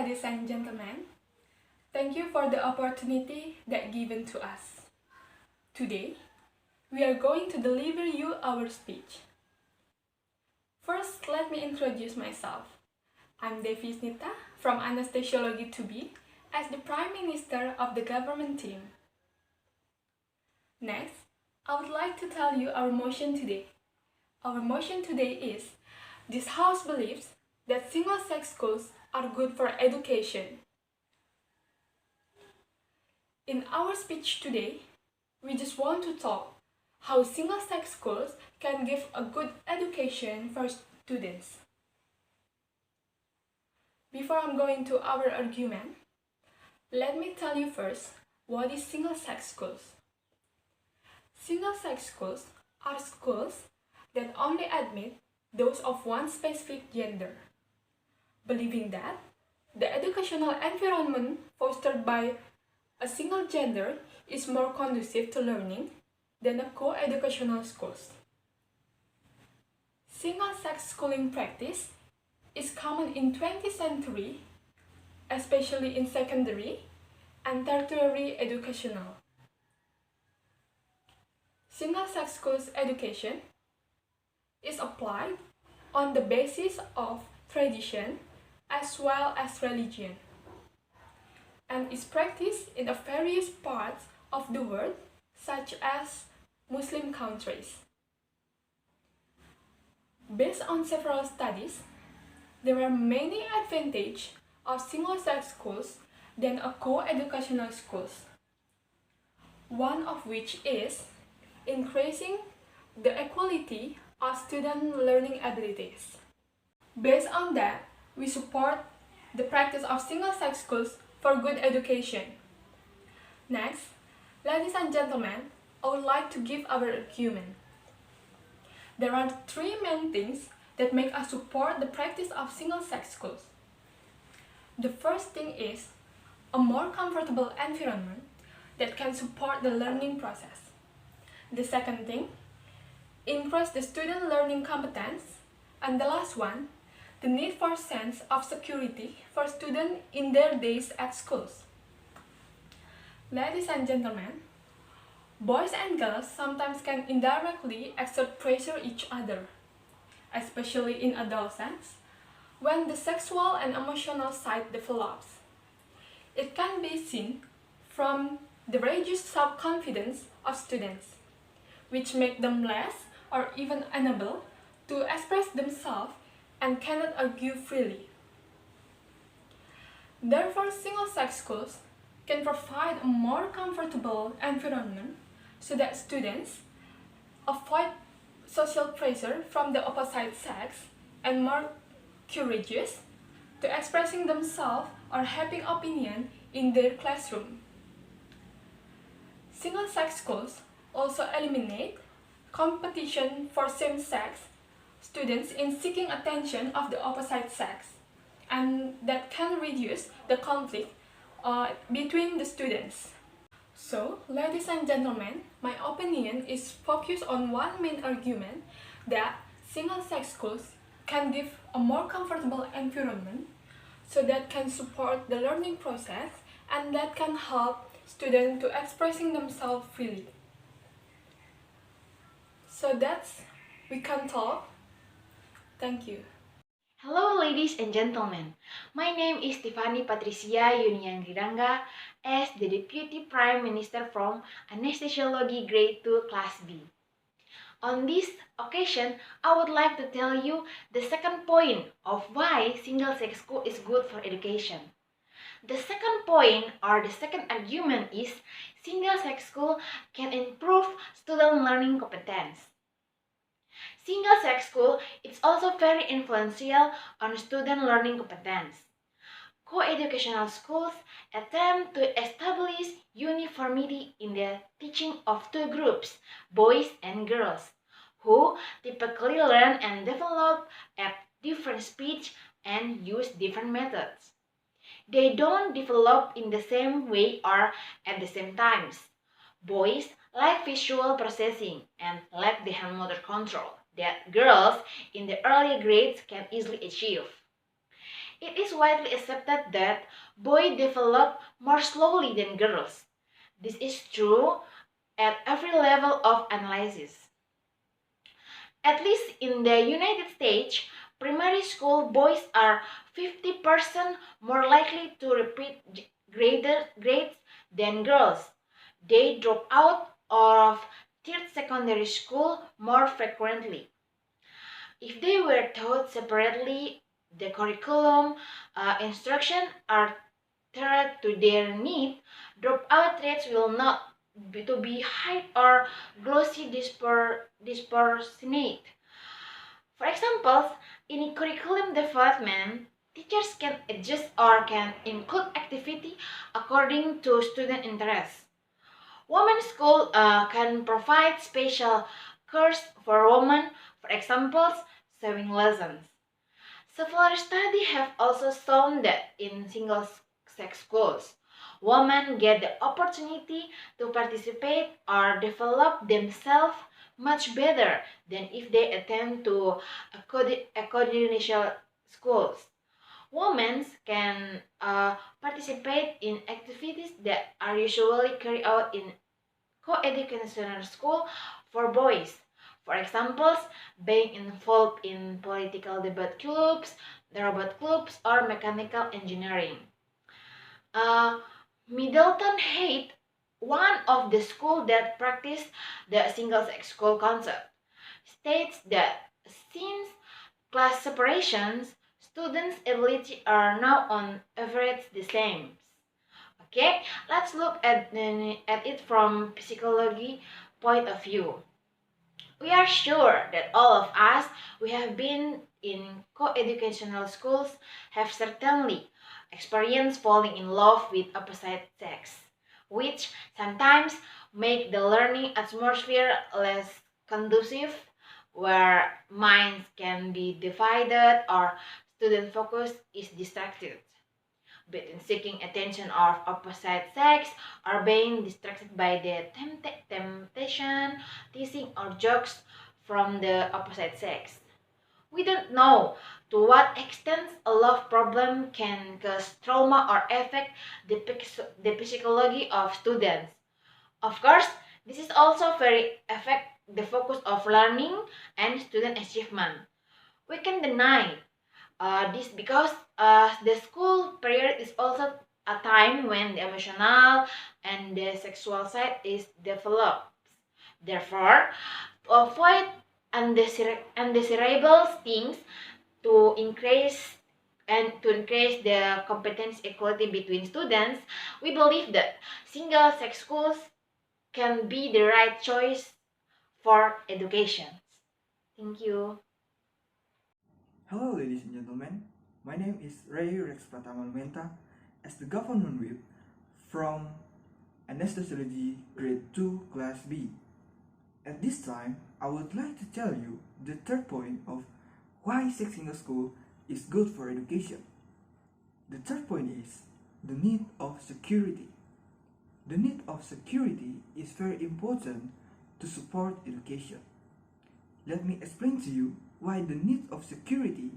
ladies and gentlemen. Thank you for the opportunity that given to us. Today, we are going to deliver you our speech. First, let me introduce myself. I'm Devi Yusnita from ANESTESOLGI 2B as the Prime Minister of the government team. Next, I would like to tell you our motion today. Our motion today is, this House believes that single-sex schools are good for education. In our speech today, we just want to talk how single-sex schools can give a good education for students. Before I'm going to our argument, let me tell you first what is single-sex schools. Single-sex schools are schools that only admit those of one specific gender, believing that the educational environment fostered by a single gender is more conducive to learning than a co-educational schools. Single-sex schooling practice is common in 20th century, especially in secondary and tertiary educational. Single-sex schools education is applied on the basis of tradition as well as religion, and is practiced in the various parts of the world, such as Muslim countries. Based on several studies, there are many advantages of single-sex schools than a co-educational schools. One of which is increasing the equality of student learning abilities. Based on that, we support the practice of single-sex schools for good education. Next, ladies and gentlemen, I would like to give our argument. There are three main things that make us support the practice of single-sex schools. The first thing is a more comfortable environment that can support the learning process. The second thing, increase the student learning competence. And the last one, the need for sense of security for students in their days at schools. Ladies and gentlemen, boys and girls sometimes can indirectly exert pressure each other, especially in adolescence, when the sexual and emotional side develops. It can be seen from the reduced self-confidence of students, which make them less or even unable to express themselves and cannot argue freely. Therefore, single-sex schools can provide a more comfortable environment so that students avoid social pressure from the opposite sex and more courageous to expressing themselves or having opinion in their classroom. Single-sex schools also eliminate competition for same-sex students in seeking attention of the opposite sex, and that can reduce the conflict between the students. So, ladies and gentlemen, my opinion is focused on one main argument that single-sex schools can give a more comfortable environment so that can support the learning process and that can help students to expressing themselves freely. So we can talk. Thank you. Hello ladies and gentlemen, my name is Tiffany Patricia Yuniangri Dangga as the Deputy Prime Minister from Anestesiologi Grade 2 Class B. On this occasion, I would like to tell you the second point of why single-sex school is good for education. The second point or the second argument is single-sex school can improve student learning competence. Single-sex school is also very influential on student learning competence. Co-educational schools attempt to establish uniformity in the teaching of two groups, boys and girls, who typically learn and develop at different speeds and use different methods. They don't develop in the same way or at the same times. Boys lack visual processing and lack the hand motor control that girls in the earlier grades can easily achieve. It is widely accepted that boys develop more slowly than girls. This is true at every level of analysis. At least in the United States, primary school boys are 50% more likely to repeat grades than girls. They drop out of third secondary school more frequently. If they were taught separately, the curriculum instruction are tailored to their need, dropout rates will not be high or glossy disproportionate. For example, in curriculum development, teachers can adjust or can include activity according to student interests. Women's school can provide special course for women, for example, sewing lessons. Several studies have also shown that in single-sex schools, women get the opportunity to participate or develop themselves much better than if they attend to coordination schools. Women can participate in activities that are usually carried out in co-educational school for boys. For example, being involved in political debate clubs, robot clubs, or mechanical engineering. Uh, Middleton Heights, one of the schools that practice the single-sex school concept, states that since class separations, students' ability are now on average the same. Okay, let's look at it from psychology point of view. We are sure that all of us who have been in co-educational schools have certainly experienced falling in love with opposite sex, which sometimes make the learning atmosphere less conducive, where minds can be divided or student focus is distracted between seeking attention of opposite sex or being distracted by the temptation, teasing, or jokes from the opposite sex. We don't know to what extent a love problem can cause trauma or affect the psychology of students. Of course, this is also very affect the focus of learning and student achievement. We can deny this because the school period is also a time when the emotional and the sexual side is developed. Therefore, to avoid undesirable things, to increase the competence equality between students, we believe that single-sex schools can be the right choice for education. Thank you. Hello, ladies and gentlemen. My name is Pratama Lumenta as the government whip from ANESTESOLGI Grade 2 Class B. At this time, I would like to tell you the third point of why single school is good for education. The third point is the need of security. The need of security is very important to support education. Let me explain to you why the need of security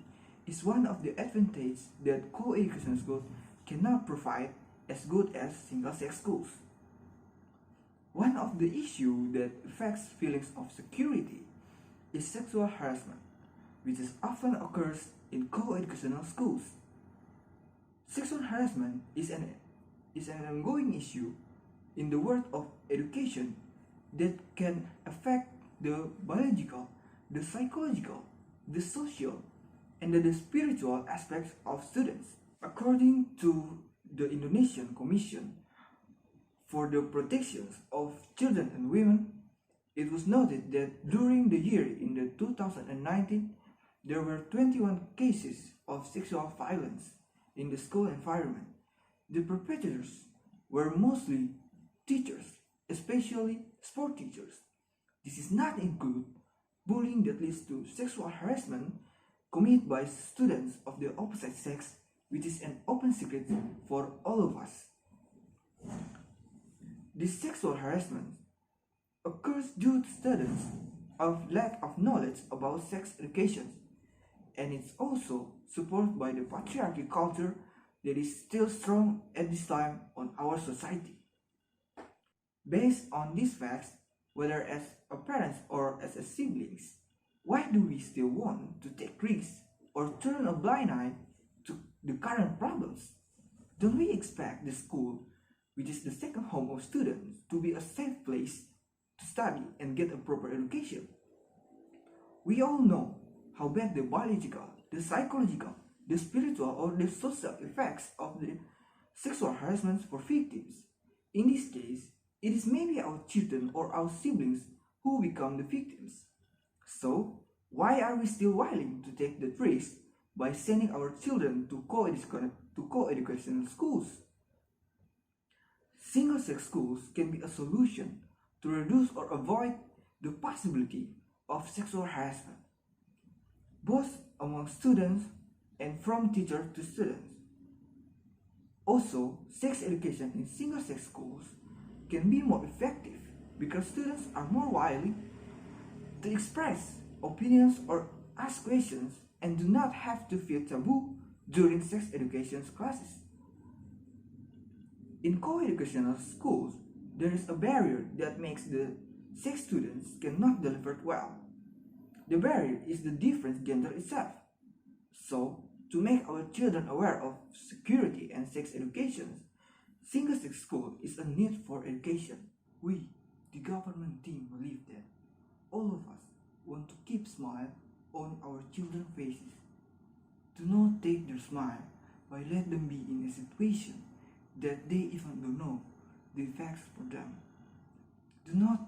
is one of the advantages that co-educational schools cannot provide as good as single-sex schools. One of the issues that affects feelings of security is sexual harassment, which often occurs in co-educational schools. Sexual harassment is an ongoing issue in the world of education that can affect the biological, the psychological, the social, and the spiritual aspects of students. According to the Indonesian Commission for the Protection of Children and Women, it was noted that during the year in the 2019, there were 21 cases of sexual violence in the school environment. The perpetrators were mostly teachers, especially sport teachers. This is not include bullying that leads to sexual harassment committed by students of the opposite sex, which is an open secret for all of us. This sexual harassment occurs due to students of lack of knowledge about sex education. and it's also supported by the patriarchy culture that is still strong at this time on our society. Based on these facts, whether as a parent or as a siblings, why do we still want to take risks or turn a blind eye to the current problems? Don't we expect the school, which is the second home of students, to be a safe place to study and get a proper education? We all know how bad the biological, the psychological, the spiritual or the social effects of the sexual harassment for victims. In this case, it is maybe our children or our siblings who become the victims. So, why are we still willing to take the risk by sending our children to co-educational schools? Single-sex schools can be a solution to reduce or avoid the possibility of sexual harassment, both among students and from teacher to students. Also, sex education in single-sex schools can be more effective because students are more willing to express opinions or ask questions and do not have to feel taboo during sex education classes. In co-educational schools, there is a barrier that makes the sex students cannot deliver well. The barrier is the different gender itself. So, to make our children aware of security and sex education, single-sex school is a need for education. We, the government team, believe that all of us want to keep smile on our children's faces. Do not take their smile by let them be in a situation that they even don't know the effects for them. Do not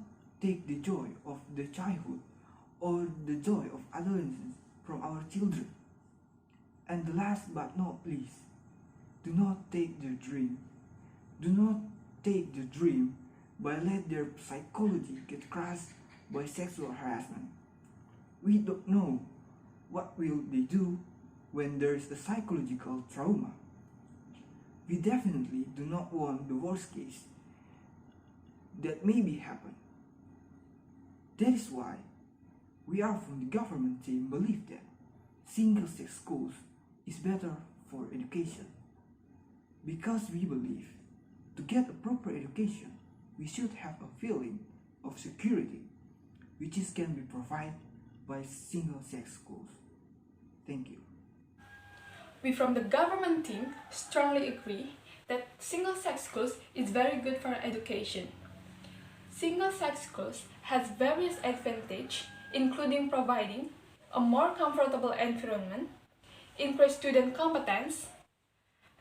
take the joy of the childhood or the joy of adolescence from our children. And the last but not least, do not take their dream. Do not take the dream by let their psychology get crushed by sexual harassment. We don't know what will they do when there is a psychological trauma. We definitely do not want the worst case that maybe happen. That is why we are from the government team believe that single-sex schools is better for education. Because we believe to get a proper education, we should have a feeling of security, which can be provided by single-sex schools. Thank you. We from the government team strongly agree that single-sex schools is very good for education. Single-sex schools has various advantages, including providing a more comfortable environment, increase student competence,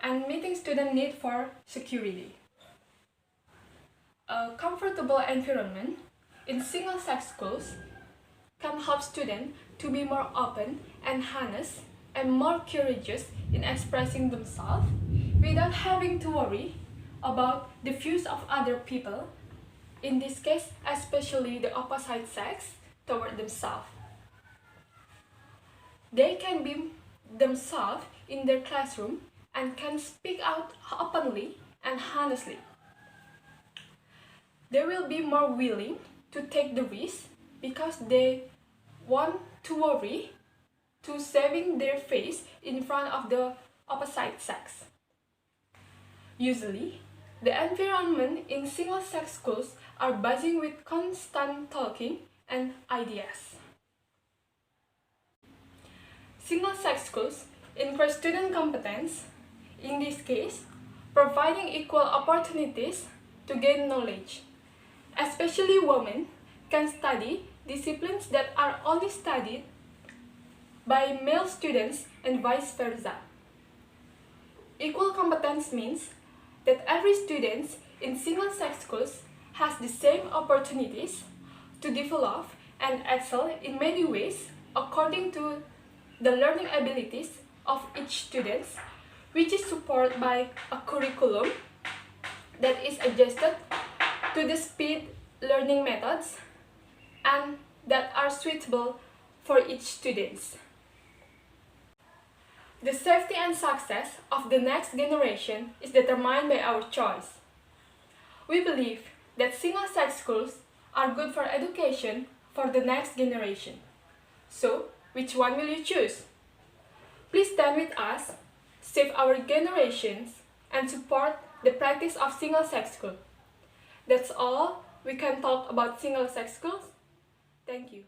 and meeting student need for security. A comfortable environment in single-sex schools can help students to be more open and honest and more courageous in expressing themselves without having to worry about the views of other people, in this case especially the opposite sex, toward themselves. They can be themselves in their classroom and can speak out openly and honestly. They will be more willing to take the risk because they want to worry to saving their face in front of the opposite sex. Usually, the environment in single-sex schools are buzzing with constant talking and ideas. Single-sex schools increase student competence, in this case, providing equal opportunities to gain knowledge. Especially women can study disciplines that are only studied by male students and vice versa. Equal competence means that every student in single-sex schools has the same opportunities to develop and excel in many ways according to the learning abilities of each student, which is supported by a curriculum that is adjusted to the speed learning methods and that are suitable for each student. The safety and success of the next generation is determined by our choice. We believe that single-sex schools are good for education for the next generation. So, which one will you choose? Please stand with us, save our generations, and support the practice of single-sex school. That's all we can talk about single-sex schools. Thank you.